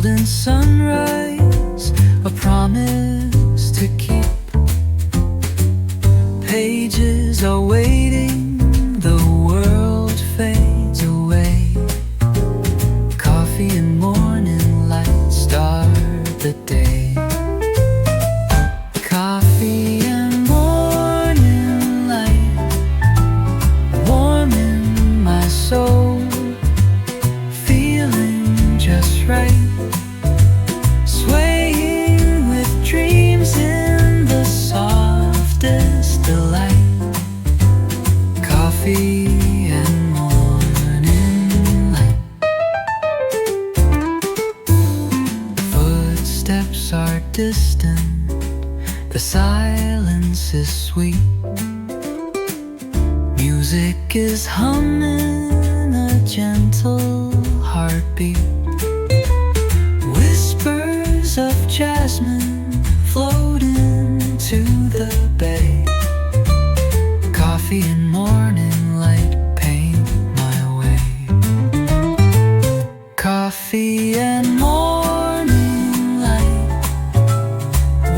golden sunrise, a promise to keep. Pages are waiting, the world fades away. Coffee and morning light start the day. Coffee and morning light, warming my soul, feeling just right. Swaying with dreams in the softest delight. Coffee and morning light. Footsteps are distant, the silence is sweet. Music is humming, a gentle heartbeat. Whispers of jasmine float into the bay. Coffee and morning light paint my way. Coffee and morning light,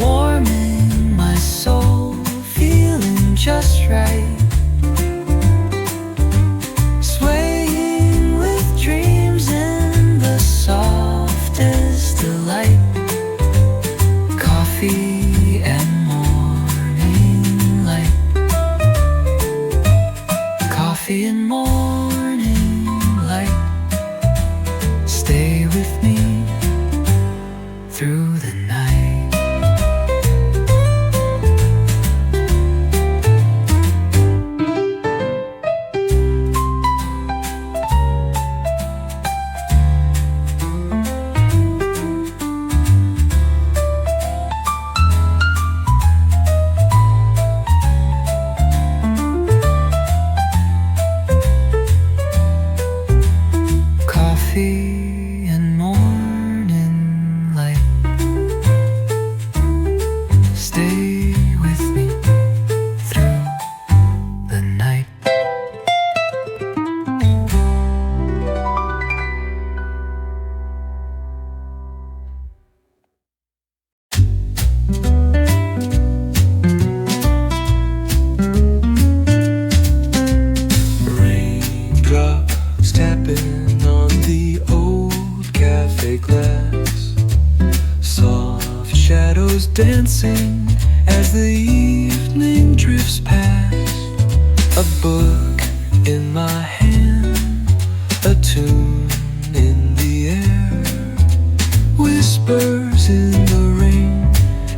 warming my soul, feeling just right. Swaying with dreams in the softest delight. Coffee and morning light. Coffee and morning light. Stay with me through the night. Coffee and morning light. Stay with me through the night. Raindrops tapping on the old cafe glass. Soft shadows dancing as the evening drifts past. A book in my hand, a tune in the air. Whispers in the rain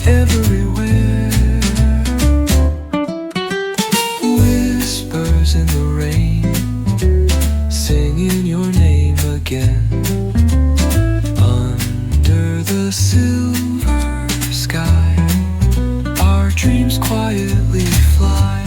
everywhere. Whispers in the rain, singing your name again. Under the silver sky, our dreams quietly fly.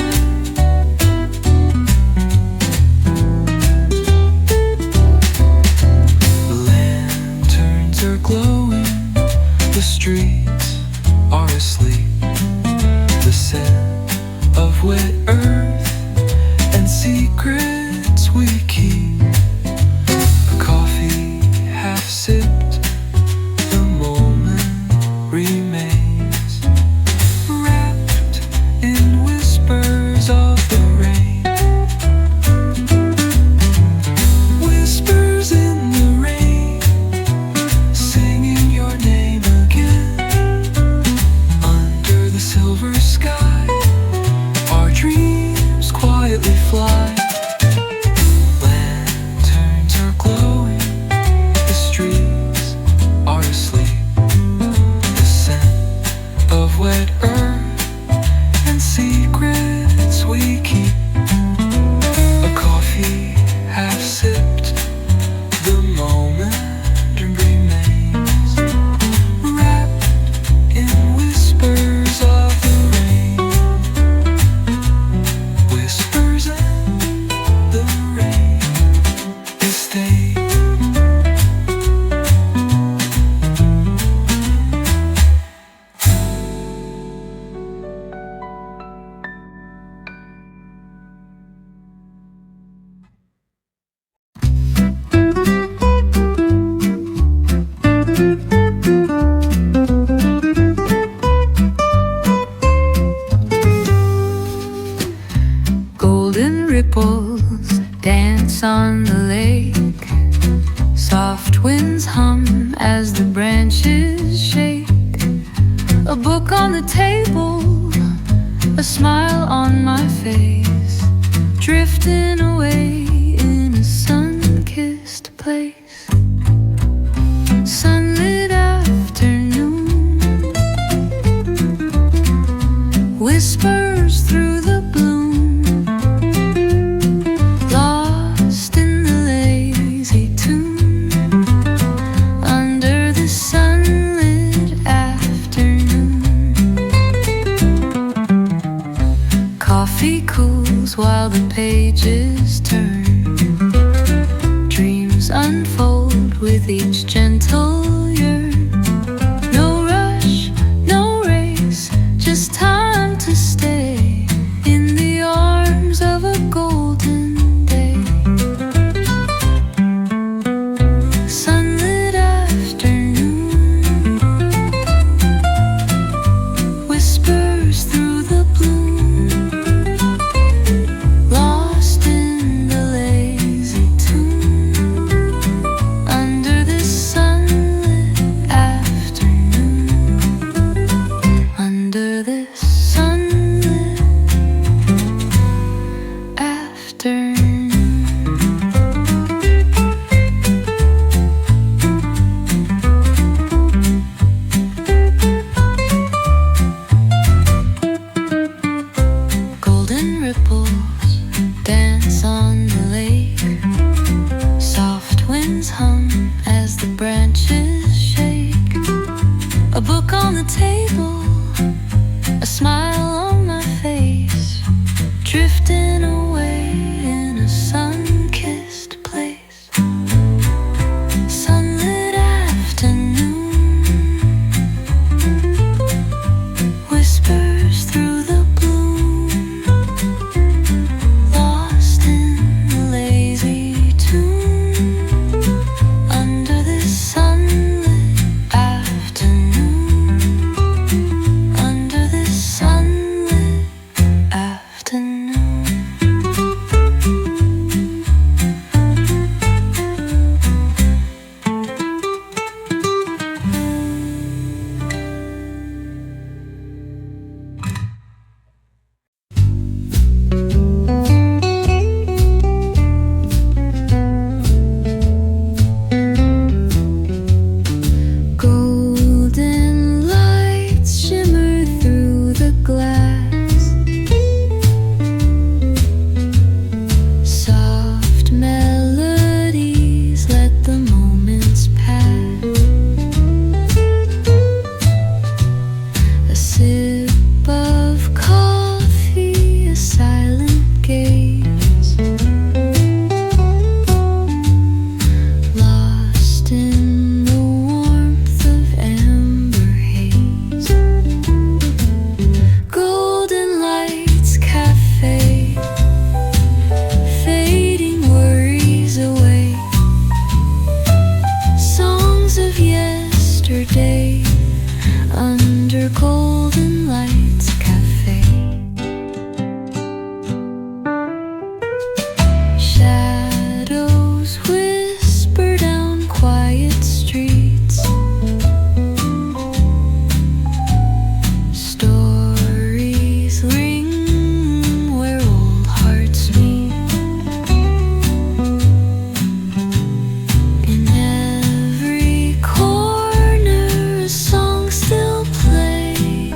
Soft winds hum as the branches shake. A book on the table, a smile on my face, drifting away in a sun-kissed place. Sunlit afternoon, whispers through the bloom, lost in the lazy tune, under the sunlit afternoon. Coffee cools while the pages turn, dreams unfold with each gentle yearn. No rush, no race, just time to stay in the arms of a golden day. Sunlit afternoon, whispers through the bloom, lost in the lazy tune, under the sunlit afternoon, under the sunlit afternoon. Golden ripples dance on the lake. Soft winds hum as the branches shake. A book on the table, a smile on my face, drifting away in a sun-kissed place. Sunlit afternoon, whispers through the bloom, lost in the lazy tune, under the sunlit afternoon, under the sunlit afternoon. Golden lights shimmer through the glass. Soft melodies let the moments pass. A sip of coffee, a silent gaze, lost in the warmth of amber haze. Golden lights, cafe, fading worries away. Songs of yesterday, under golden lights, cafe. Shadows whisper down quiet streets. Stories ring where old hearts meet. In every corner, a song still plays.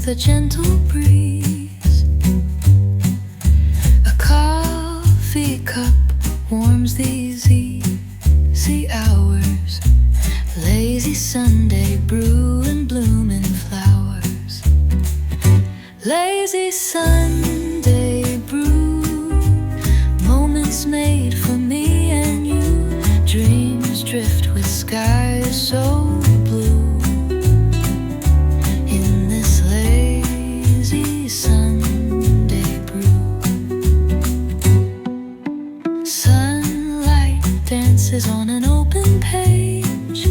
with a gentle breeze. A coffee cup warms these easy hours. Lazy Sunday brew and blooming flowers. Lazy Sunday brew, moments made for me and you. Dreams drift with skies so blue. In this lazy Sunday brew, sunlight dances on an open page.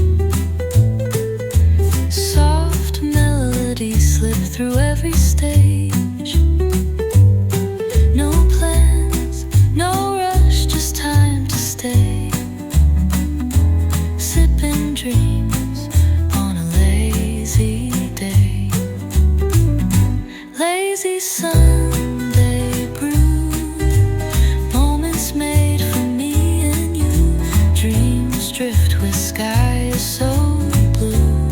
Soft melodies slip through every stage. No plans, no rush, just time to stay. Sipping dreams on a lazy day. Lazy Sunday brew, moments made for me and you. Dreams drift with skies so blue.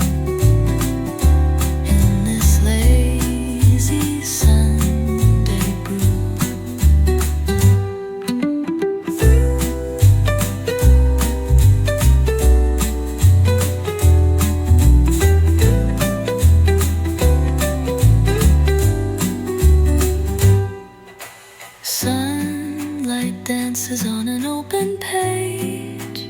In this lazy Sunday brew. Sunlight dances on an open page.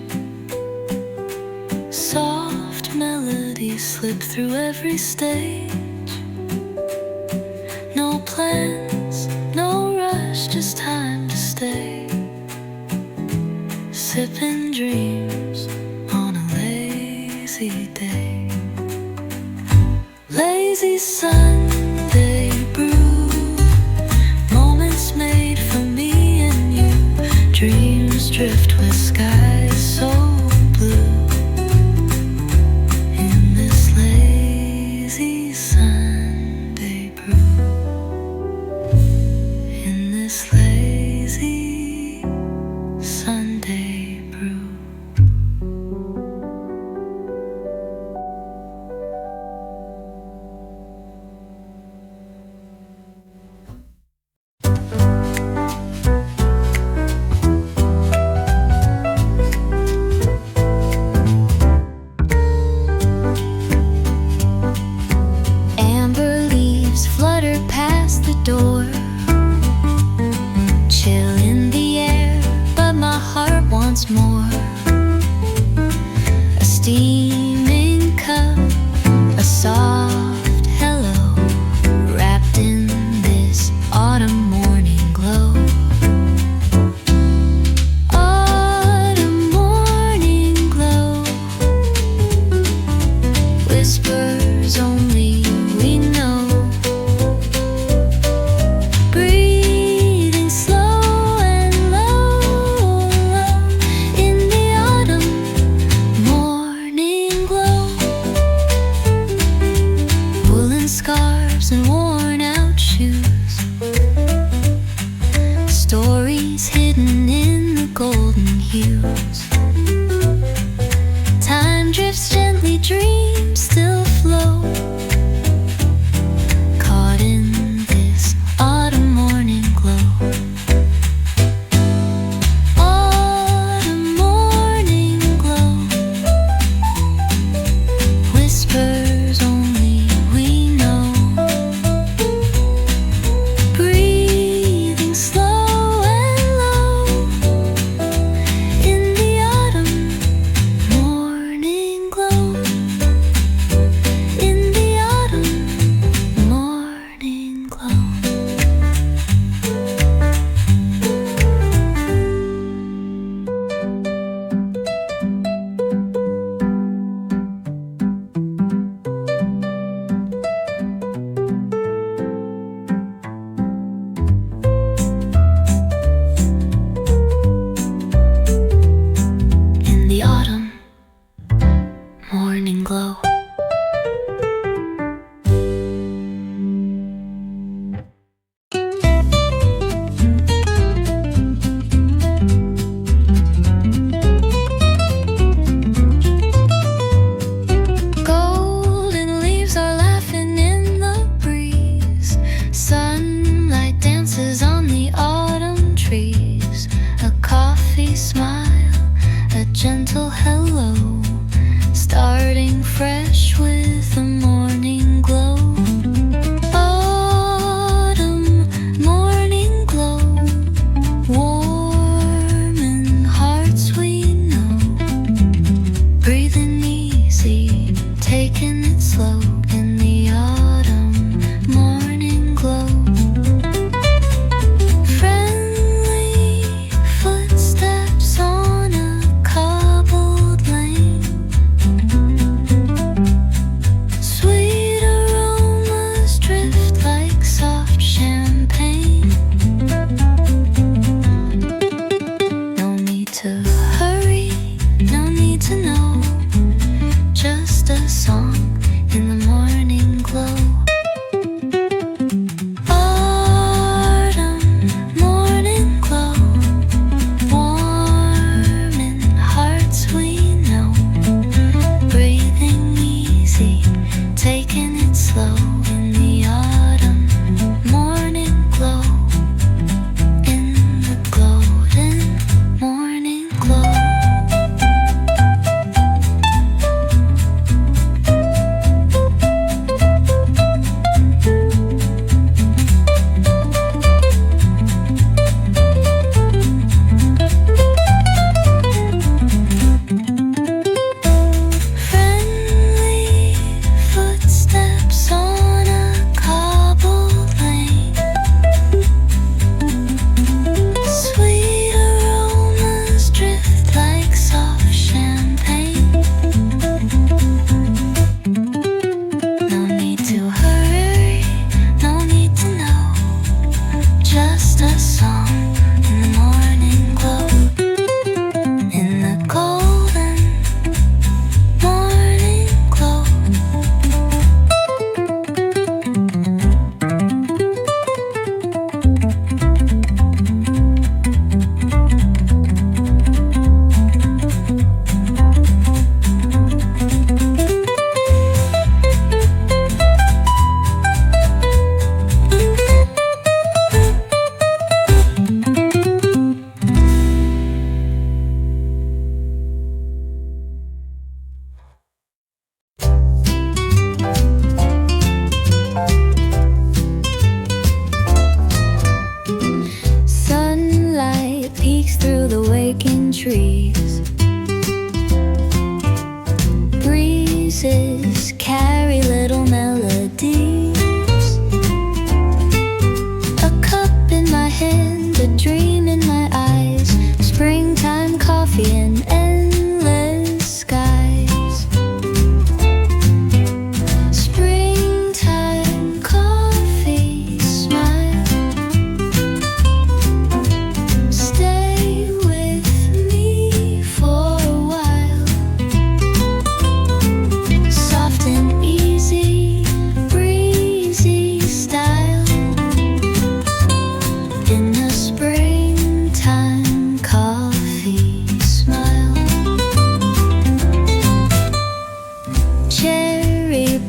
Soft melodies slip through every stage. No plans, no rush, just time to stay. Sipping dreams on a lazy day. Lazy Sunday brew, moments made for me and you. Dreams drift with skies so blue. In this lazy Sunday brew. In this lazy Sunday brew. Amber leaves flutter past the door. Chill in the air, but my heart wants more. A steaming cup, a soft hello, wrapped in this autumn morning glow. Autumn morning glow, whispers only we know. Breathing slow and low, low in the autumn morning glow. Woolen scarves and worn out shoes, stories hidden in the golden hues. Time drifts gently, dreams still flow.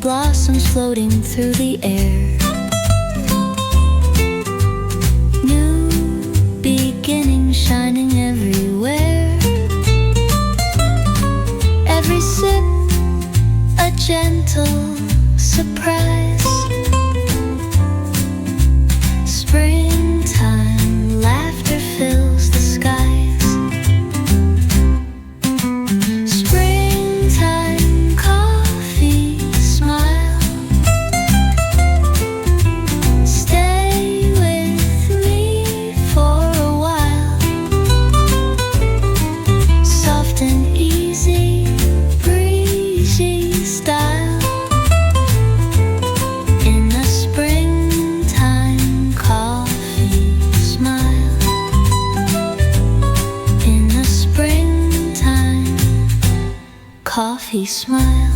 blossoms floating through the air. New beginnings shining everywhere. Every sip a gentle surprise. Springtime laughter fills the skies. Springtime coffee smile. Stay with me for a while. Soft and easy, breezy style. In the springtime coffee smile. In the springtime coffee smile.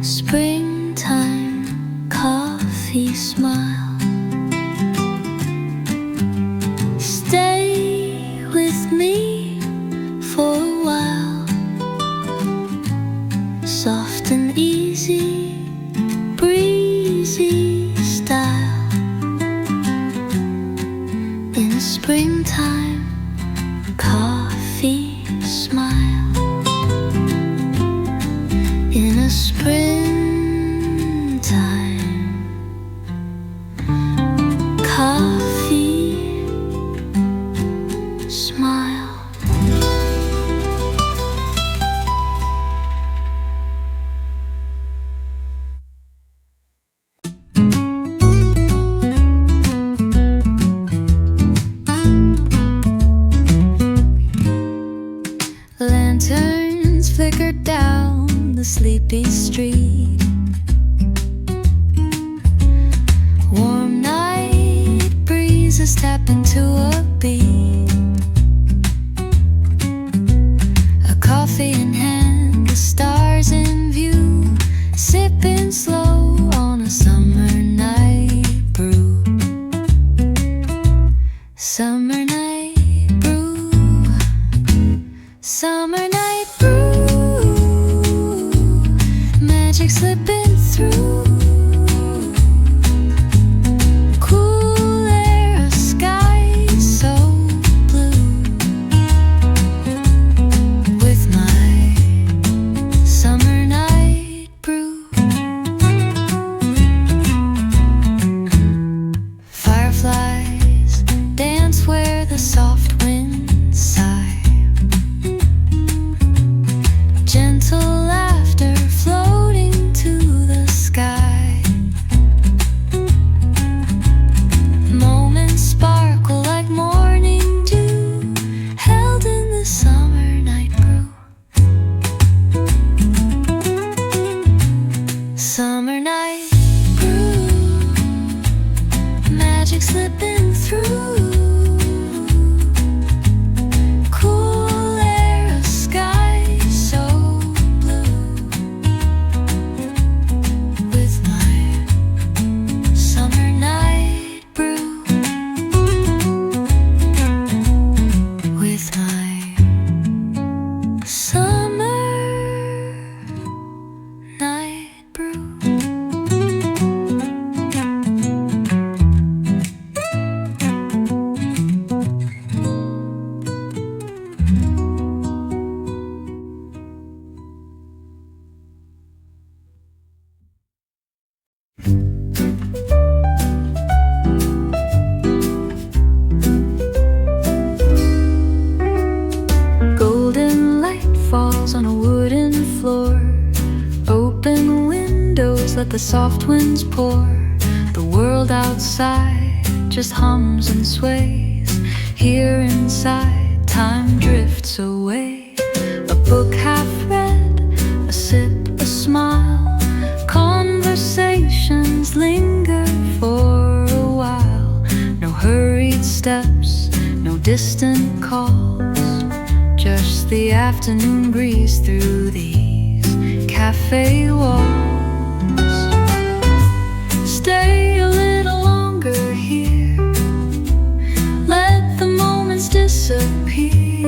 Springtime coffee smile. Stay with me for a while. Soft and easy, breezy style. In springtime coffee smile. In a springtime coffee smile. Lanterns flicker down the sleepy street. Warm night breezes tap into a beat. A coffee in hand, the stars in view. Sipping slow on a summer night brew. Summer night brew. Summer night brew. Magic slipping through. Cool air, a sky so blue. With my summer night brew. Fireflies dance where the soft winds sigh. Gentle laughter floating to the sky. Moments sparkle like morning dew, held in the summer night brew. Summer night brew. Magic slipping through. Cool air, a sky so blue. With my summer night brew. With my summer night brew. Golden light falls on a wooden floor. Open windows let the soft winds pour. The world outside just hums and sways. Here inside time drifts away. A book half read, a sip, a smile. Conversations linger for footsteps, no distant calls, just the afternoon breeze through these cafe walls. Stay a little longer here, let the moments disappear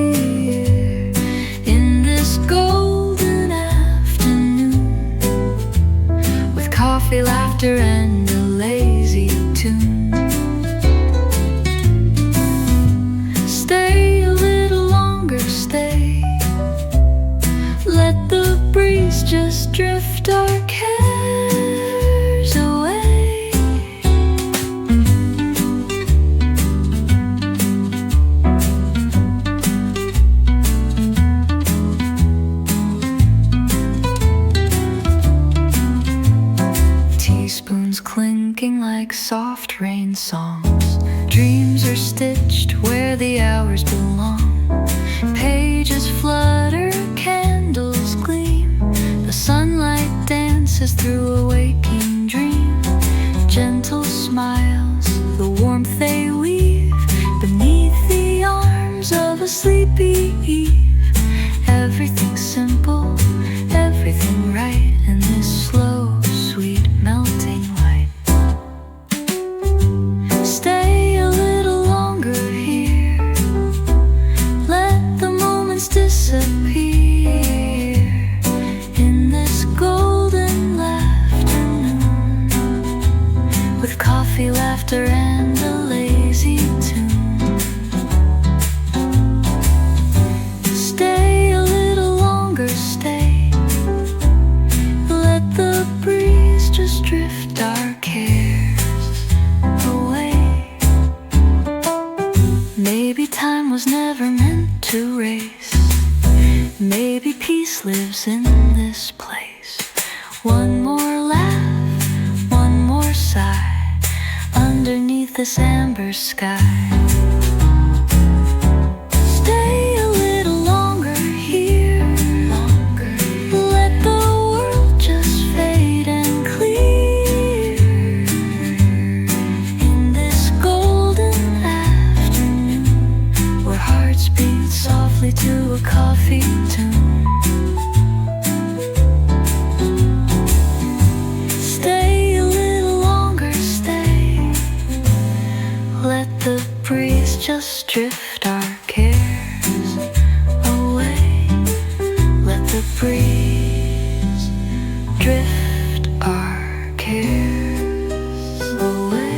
in this golden afternoon, with coffee, laughter, and a lazy tune. Stay a little longer, stay, let the breeze just drift our cares away. Teaspoons clinking like soft rain songs, dreams are stitched where the hours belong. Pages flutter, candles gleam, the sunlight dances through a waking dream. Gentle smiles, the warmth they weave beneath the arms of a sleepy Eve. Everything simple, everything right in this slow, sweet, melting light. Stay a little longer here, let the moments disappear in this golden afternoon, with coffee, laughter, and a lazy tune. Stay a little longer, stay, let the breeze just drift our cares away. Maybe time was never meant to race, maybe peace lives in this place. One more laugh, one more sigh, underneath this amber sky. Stay a little longer here, let the world just fade and clear in this golden afternoon, where hearts beat softly to a coffee tune. Stay a little longer, stay, let the breeze just drift our cares away. Let the breeze drift our cares away.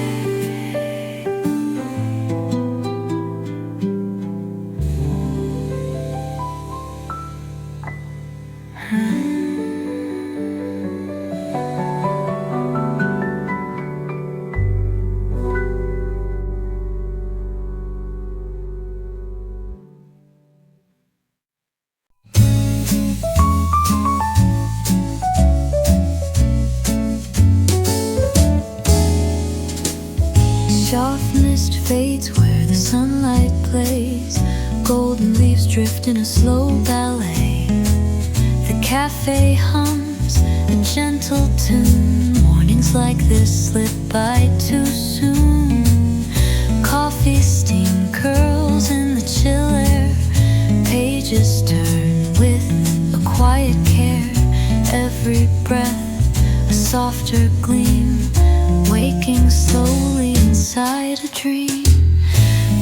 Soft mist fades where the sunlight plays, golden leaves drift in a slow ballet. The cafe hums a gentle tune, mornings like this slip by too soon. Coffee steam curls in the chill air, pages turn with a quiet care. Every breath a softer gleam, waking slowly inside a dream.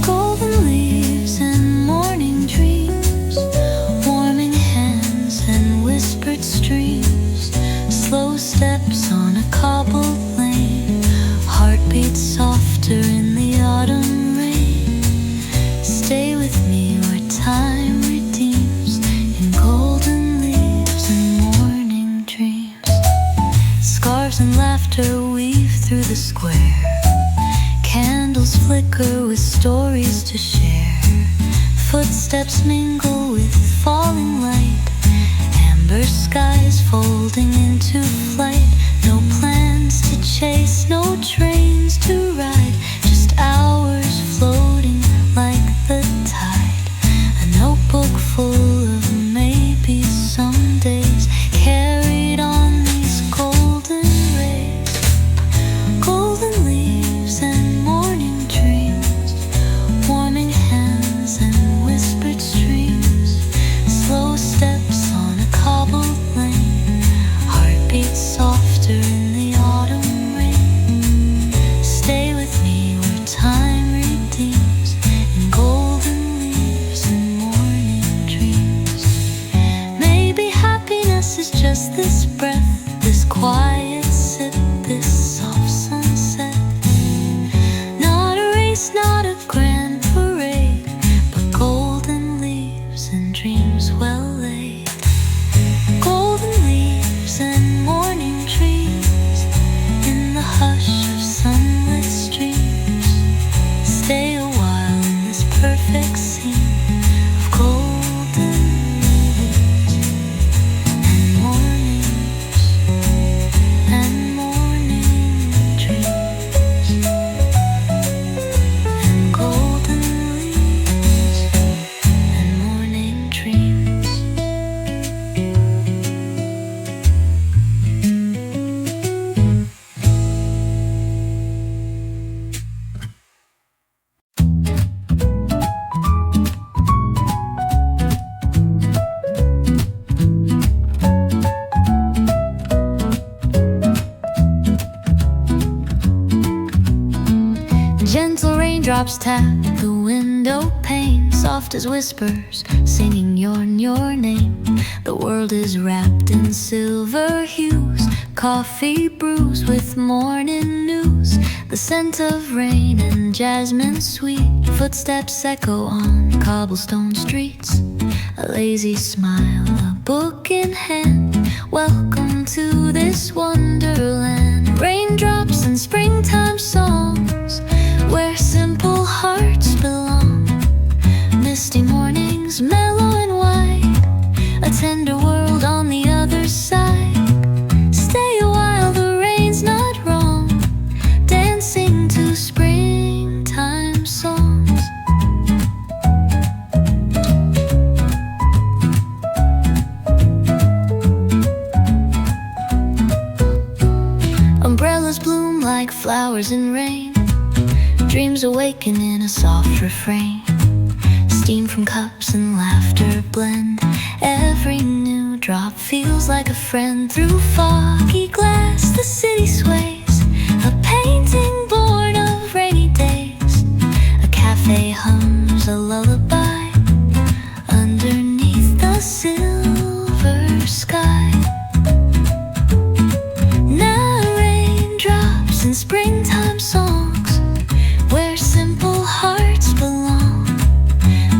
Golden leaves and morning dreams, warming hands and whispered streams. Slow steps on a cobbled lane, heartbeats softer in the autumn rain. Stay with me where time redeems, in golden leaves and morning dreams. Scarves and laughter weave through the square, candles flicker with stories to share. Footsteps mingle with falling light, amber skies folding into flight. No plans to chase, no trains to ride, just hours floating like the tide. A notebook full of maybe some days, carried on these golden rays. Golden leaves and morning dreams, Raindrops tap the window pane, soft as whispers, singing your name. The world is wrapped in silver hues, coffee brews with morning news. The scent of rain and jasmine sweet, footsteps echo on cobblestone streets. A lazy smile, a book in hand, welcome to this wonderland. Raindrops and springtime songs, where simple hearts belong. Misty mornings, mellow and white, a tender world on the other side. Stay a while, the rain's not wrong, dancing to springtime songs. Umbrellas bloom like flowers in rain, dreams awaken in a soft refrain. Steam from cups and laughter blend, every new drop feels like a friend. Through foggy glass the city sways, a painting born of rainy days. A cafe hums a lullaby underneath the silver sky. Now raindrops and springtime songs, where simple hearts belong.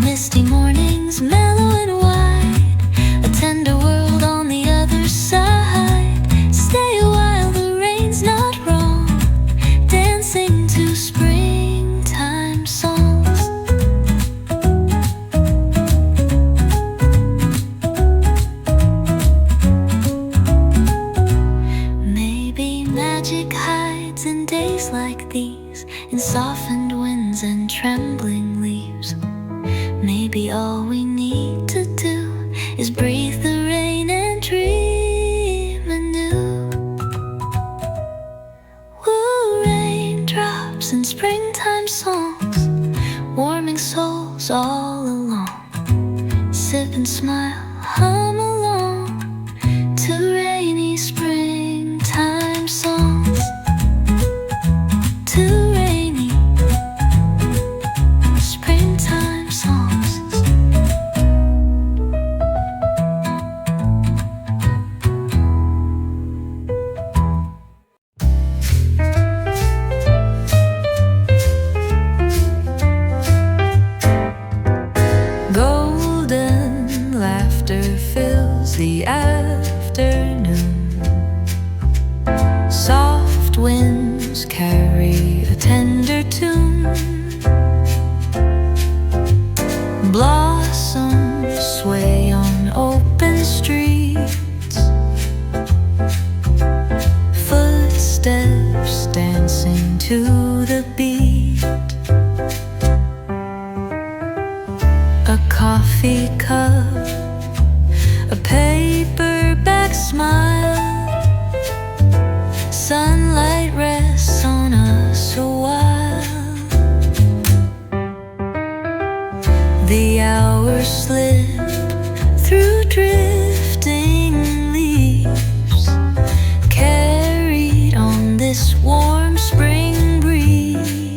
Misty mornings, mellow and wide, a tender world on the other side. Stay a while, the rain's not wrong, dancing to springtime songs. Maybe magic hides in days like these, in softened winds and trembling leaves. Maybe all we need to do is breathe the rain and dream anew. Woo, raindrops and springtime songs, warming souls all along. Sip and smile, hum along to rainy springtime songs. To rainy springtime songs. Golden laughter fills the afternoon. Soft winds carry a tender tune. Blossoms sway on open streets. Footsteps dancing to the beat. A coffee cup, a paperback smile. Sunlight rests on us a while. The hours slip through drifting leaves, carried on this warm spring breeze.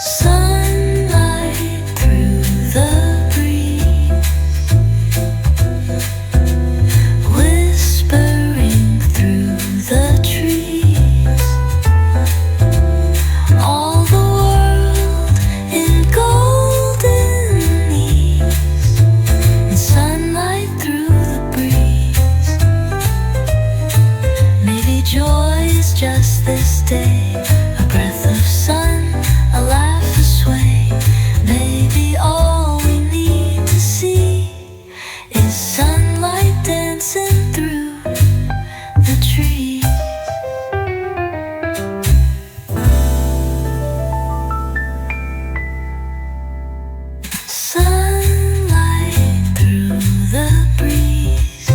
Sunlight through the breeze, whispering through the trees, all the world in golden ease, and sunlight through the breeze. Maybe joy is just this day, a breath of sun, a laugh, a sway. Maybe all we need to see is sunlight dancing through the trees. Sunlight through the breeze,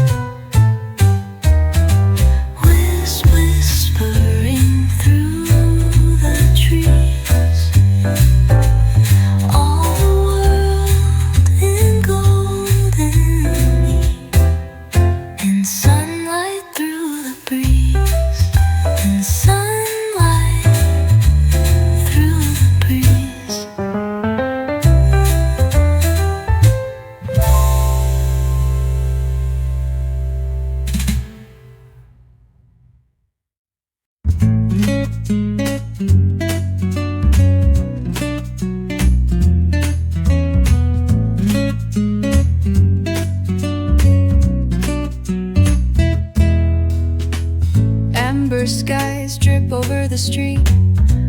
whispering through the trees, all the world in golden eve, and sunlight through the breeze, and sunlight through the breeze. Amber skies drip over the street,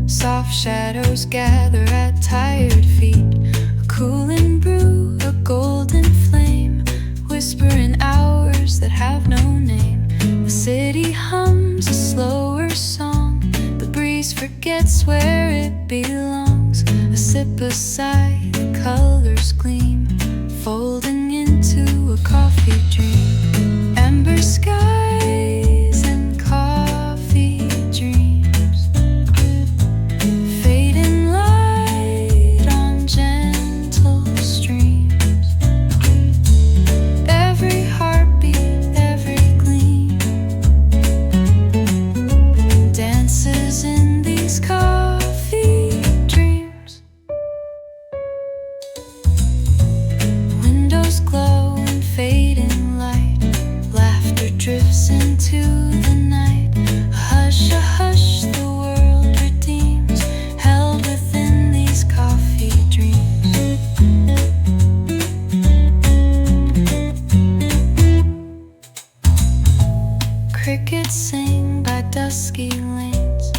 soft shadows gather at tired feet. A cooling brew, a golden flame, whisper in hours that have no name. The city hums a slower song, the breeze forgets where it belongs. A sip, a sigh, the colors gleam, folding into a coffee dream. Amber skies and coffee dreams, fading light on gentle streams. Every heartbeat, every gleam, dances in these coffee dreams. Windows glow in fading light, laughter drifts into the night. A hush, the world redeems, held within these coffee dreams. Crickets sing by dusky lanes,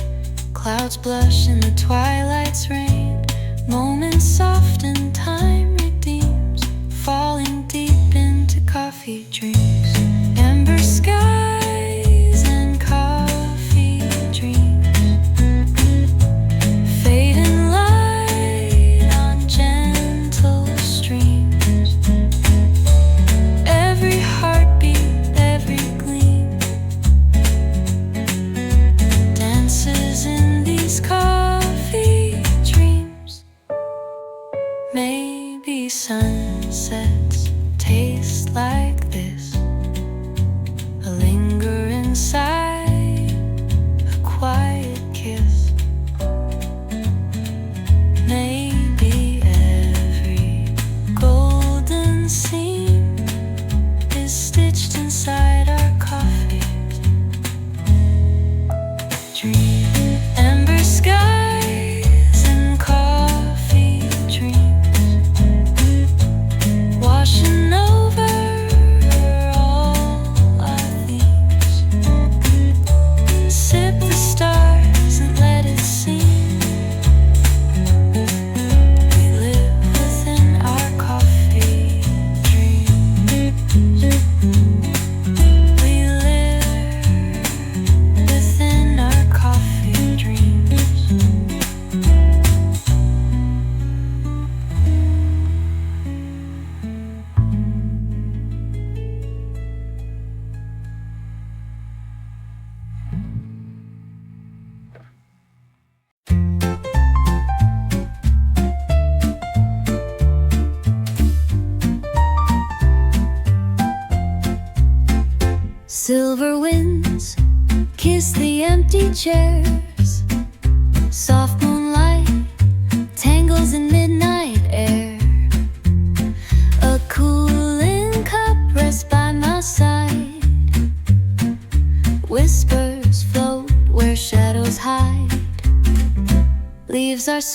clouds blush in the twilight's rain. Moments soft and time redeems, falling deep into coffee dreams. Amber skies and coffee dreams, fading light on gentle streams. Every heartbeat, every gleam, dances in these coffee dreams. Maybe sunsets taste like this, a lingering sigh, a quiet kiss. Maybe every golden seam is stitched inside our coffee dream. Amber skies and coffee dreams, washing over all our themes. Sip the stars and let it sing. We live within our coffee dreams. We live within our coffee dreams. Silver winds kiss the empty chairs, soft moonlight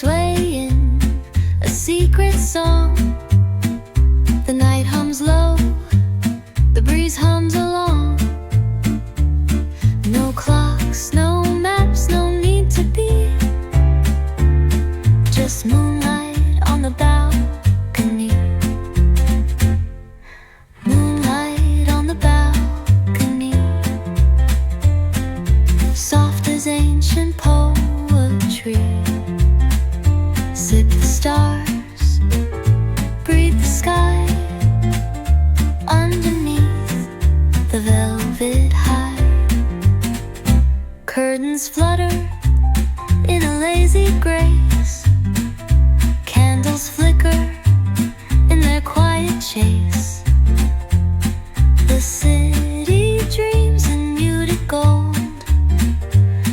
swaying a secret song. The night hums low, the breeze hums along. No clocks, no maps, no need to be. Just moonlight on the balcony. Moonlight on the balcony. Soft as ancient poetry. Sip the stars, breathe the sky. Underneath the velvet high, curtains flutter in a lazy grace. Candles flicker in their quiet chase. The city dreams in muted gold,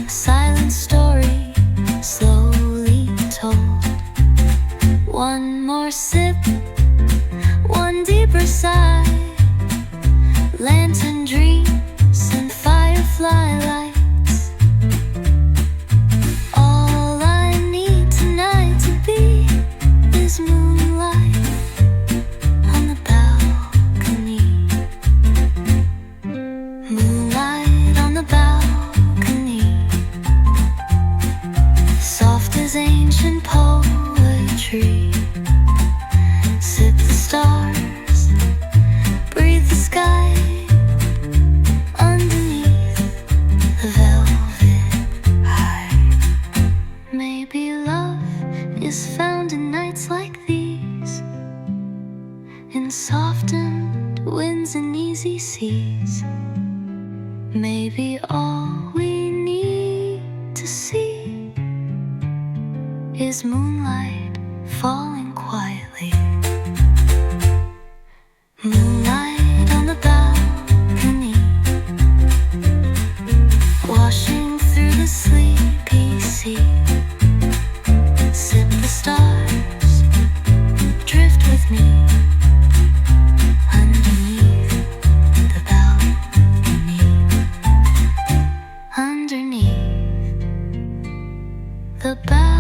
a silent story slowly told. One more sip, one deeper sigh. Lantern dreams and firefly lights. All I need tonight to be is moonlight on the balcony. Moonlight on the balcony. Soft as ancient poetry. Sip the stars, breathe the sky. Underneath the velvet high. Maybe love is found in nights like these, in softened winds and easy seas. Maybe all we need to see is moonlight falling quietly. Moonlight on the balcony, washing through the sleepy sea. Sip the stars, drift with me. Underneath the balcony. Underneath the balcony.